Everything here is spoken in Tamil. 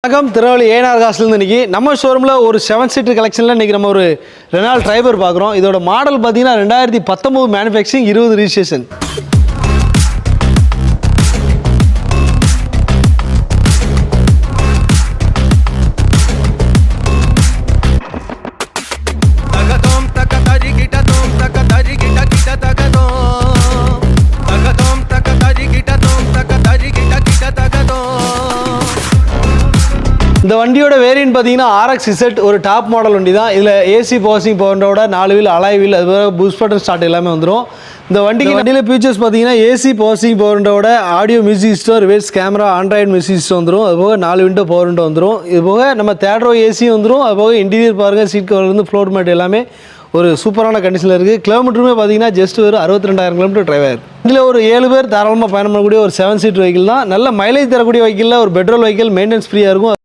வணக்கம் திருவள்ளி ஏஆர் காசுலேருந்து இன்றைக்கி நம்ம ஷோரூமில் ஒரு 7 சீட்டர் கலெக்ஷனில் இன்றைக்கி நம்ம ஒரு ரெனால்ட் ட்ரைவர் பார்க்குறோம். இதோட மாடல் பார்த்தீங்கன்னா 2019 மேனுஃபேக்சரிங் 20 ரிஜிஸ்ட்ரேஷன். இந்த வண்டியோட வேரியன்ட் பார்த்தீங்கன்னா RX Z ஒரு டாப் மாடல் வண்டி தான். இதில் ஏசி பவர்சிங் பவரோட 4 வீல் அலாய் வீல் அது பூஸ்ட் பட்டன் ஸ்டார்ட் எல்லாமே வந்துடும். இந்த வண்டியில் ஃபீச்சர்ஸ் பார்த்தீங்கன்னா ஏசி பவர்சிங் பவரோட audio music system, reverse camera, Android music system வந்துடும். அதுபோக 4 விண்டோ பவர் விண்டோ வந்துடும். இது போக நம்ம தேட்ரோ ஏசி வந்துடும். அதுபோக இன்டீரியர் பாருங்கள், சீட் கவர்லேருந்து ஃப்ளோர் மேட் எல்லாமே ஒரு சூப்பரான கண்டிஷனில் இருக்குது. கிலோமீட்டருமே பார்த்தீங்கன்னா ஜஸ்ட் ஒரு 62,000 கிலோமீட்டர் டிரைவ் ஆயிருக்கு. இதில் ஒரு 7 பேர் தாராளமாக பயணம் பண்ணக்கூடிய ஒரு 7 சீட் வெஹிக்கிள் தான். நல்ல மைலேஜ் தரக்கூடிய வெஹிக்கிளில் ஒரு பெட்ரோல் வெஹிக்கிள் மெயின்டெனன்ஸ் ஃப்ரீயாக இருக்கும்.